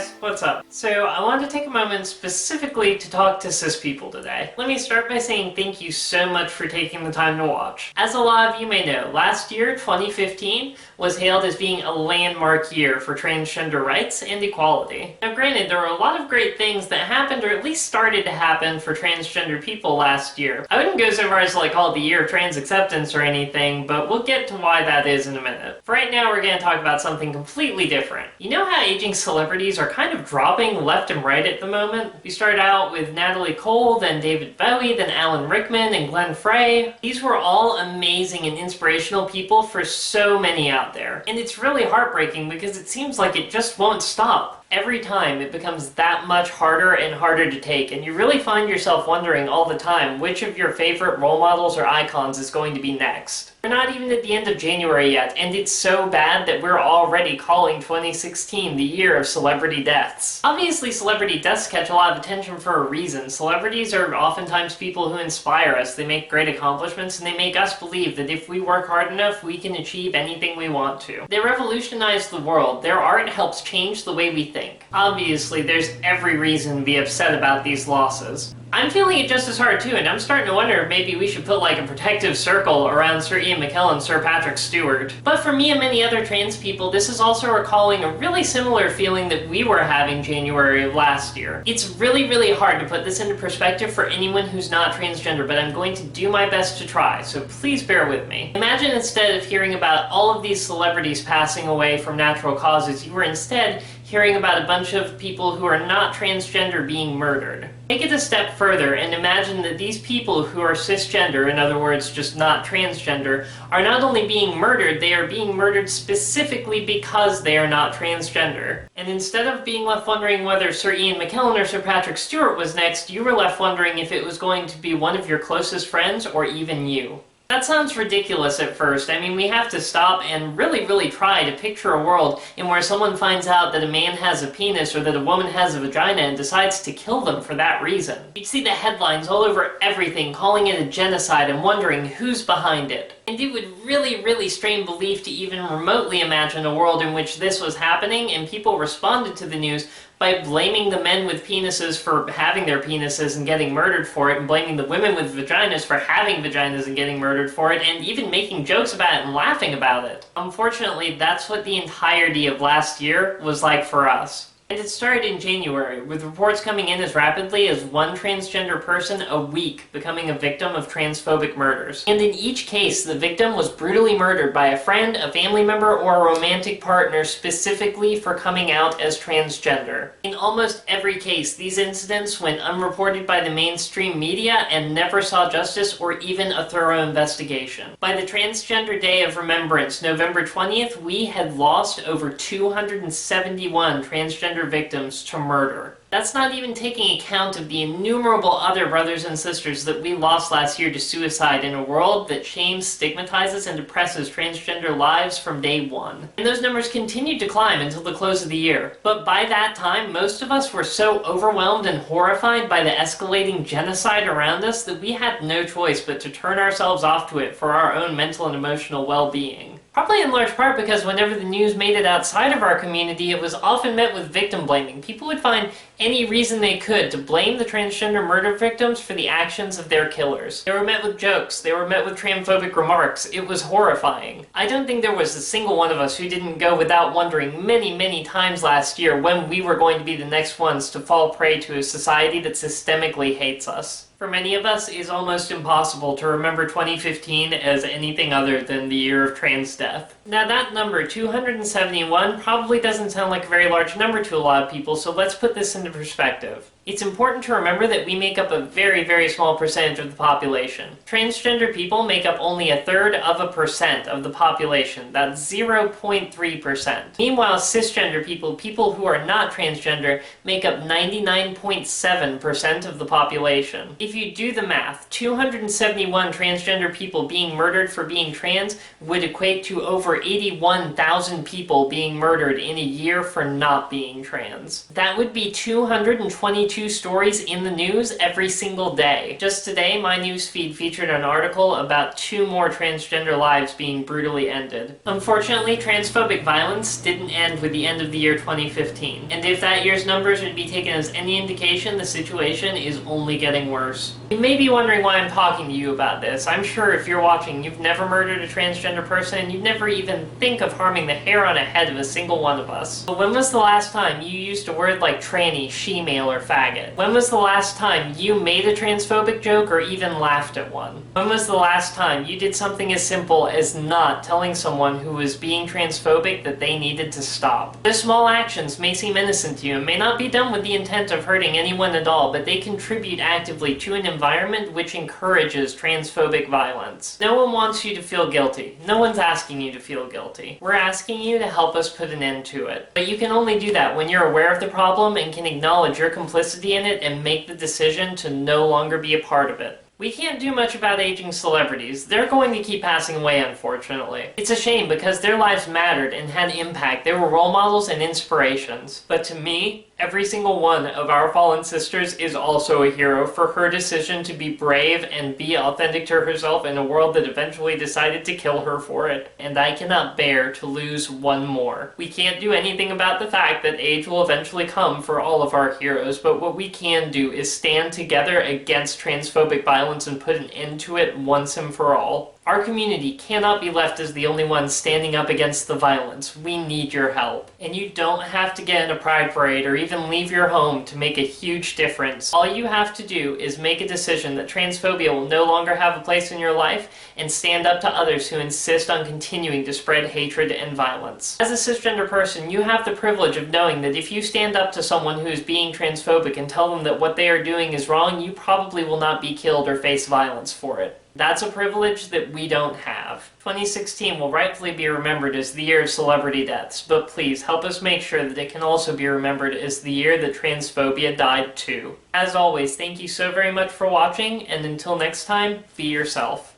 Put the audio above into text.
guys, what's up? So I wanted to take a moment specifically to talk to cis people today. Let me start by saying thank you so much for taking the time to watch. As a lot of you may know, last year, 2015, was hailed as being a landmark year for transgender rights and equality. Now granted, there were a lot of great things that happened, or at least started to happen, for transgender people last year. I wouldn't go so far as to call it the year of trans acceptance or anything, but we'll get to why that is in a minute. For right now, we're going to talk about something completely different. You know how aging celebrities are kind of dropping left and right at the moment? We started out with Natalie Cole, then David Bowie, then Alan Rickman, and Glenn Frey. These were all amazing and inspirational people for so many out there. And it's really heartbreaking because it seems like it just won't stop. Every time it becomes that much harder and harder to take, and you really find yourself wondering all the time which of your favorite role models or icons is going to be next. We're not even at the end of January yet, and it's so bad that we're already calling 2016 the year of celebrity deaths. Obviously, celebrity deaths catch a lot of attention for a reason. Celebrities are oftentimes people who inspire us. They make great accomplishments, and they make us believe that if we work hard enough, we can achieve anything we want to. They revolutionize the world. Their art helps change the way we think. Obviously, there's every reason to be upset about these losses. I'm feeling it just as hard too, and I'm starting to wonder if maybe we should put a protective circle around Sir Ian McKellen and Sir Patrick Stewart. But for me and many other trans people, this is also recalling a really similar feeling that we were having January of last year. It's really hard to put this into perspective for anyone who's not transgender, but I'm going to do my best to try, so please bear with me. Imagine instead of hearing about all of these celebrities passing away from natural causes, you were instead hearing about a bunch of people who are not transgender being murdered. Take it a step further and imagine that these people who are cisgender, in other words, just not transgender, are not only being murdered, they are being murdered specifically because they are not transgender. And instead of being left wondering whether Sir Ian McKellen or Sir Patrick Stewart was next, you were left wondering if it was going to be one of your closest friends or even you. That sounds ridiculous at first. I mean, we have to stop and really try to picture a world in where someone finds out that a man has a penis or that a woman has a vagina and decides to kill them for that reason. You'd see the headlines all over everything calling it a genocide and wondering who's behind it. And it would really strain belief to even remotely imagine a world in which this was happening and people responded to the news by blaming the men with penises for having their penises and getting murdered for it, and blaming the women with vaginas for having vaginas and getting murdered for it, and even making jokes about it and laughing about it. Unfortunately, that's what the entirety of last year was like for us. And it started in January, with reports coming in as rapidly as one transgender person a week becoming a victim of transphobic murders. And in each case, the victim was brutally murdered by a friend, a family member, or a romantic partner specifically for coming out as transgender. In almost every case, these incidents went unreported by the mainstream media and never saw justice or even a thorough investigation. By the Transgender Day of Remembrance, November 20th, we had lost over 271 transgender victims to murder. That's not even taking account of the innumerable other brothers and sisters that we lost last year to suicide in a world that shames, stigmatizes, and depresses transgender lives from day one. And those numbers continued to climb until the close of the year. But by that time, most of us were so overwhelmed and horrified by the escalating genocide around us that we had no choice but to turn ourselves off to it for our own mental and emotional well-being. Probably in large part because whenever the news made it outside of our community, it was often met with victim blaming. People would find any reason they could to blame the transgender murder victims for the actions of their killers. They were met with jokes, they were met with transphobic remarks. It was horrifying. I don't think there was a single one of us who didn't go without wondering many times last year when we were going to be the next ones to fall prey to a society that systemically hates us. For many of us, it is almost impossible to remember 2015 as anything other than the year of trans death. Now that number, 271, probably doesn't sound like a very large number to a lot of people, so let's put this into perspective. It's important to remember that we make up a very small percentage of the population. Transgender people make up only 1/3% of the population. That's 0.3%. Meanwhile, cisgender people who are not transgender, make up 99.7% of the population. If you do the math, 271 transgender people being murdered for being trans would equate to over 81,000 people being murdered in a year for not being trans. That would be 222 2 stories in the news every single day. Just today, my newsfeed featured an article about 2 more transgender lives being brutally ended. Unfortunately, transphobic violence didn't end with the end of the year 2015, and if that year's numbers would be taken as any indication, the situation is only getting worse. You may be wondering why I'm talking to you about this. I'm sure if you're watching, you've never murdered a transgender person, and you'd never even think of harming the hair on a head of a single one of us. But when was the last time you used a word like tranny, she-male, or faggot? When was the last time you made a transphobic joke or even laughed at one? When was the last time you did something as simple as not telling someone who was being transphobic that they needed to stop? Those small actions may seem innocent to you and may not be done with the intent of hurting anyone at all, but they contribute actively to an environment which encourages transphobic violence. No one wants you to feel guilty. No one's asking you to feel guilty. We're asking you to help us put an end to it. But you can only do that when you're aware of the problem and can acknowledge your complicity in it and make the decision to no longer be a part of it. We can't do much about aging celebrities. They're going to keep passing away, unfortunately. It's a shame because their lives mattered and had impact. They were role models and inspirations. But to me, every single one of our fallen sisters is also a hero for her decision to be brave and be authentic to herself in a world that eventually decided to kill her for it. And I cannot bear to lose one more. We can't do anything about the fact that age will eventually come for all of our heroes, but what we can do is stand together against transphobic violence and put an end to it once and for all. Our community cannot be left as the only one standing up against the violence. We need your help. And you don't have to get in a pride parade or even leave your home to make a huge difference. All you have to do is make a decision that transphobia will no longer have a place in your life and stand up to others who insist on continuing to spread hatred and violence. As a cisgender person, you have the privilege of knowing that if you stand up to someone who is being transphobic and tell them that what they are doing is wrong, you probably will not be killed or face violence for it. That's a privilege that we don't have. 2016 will rightfully be remembered as the year of celebrity deaths, but please help us make sure that it can also be remembered as the year that transphobia died too. As always, thank you so very much for watching, and until next time, be yourself.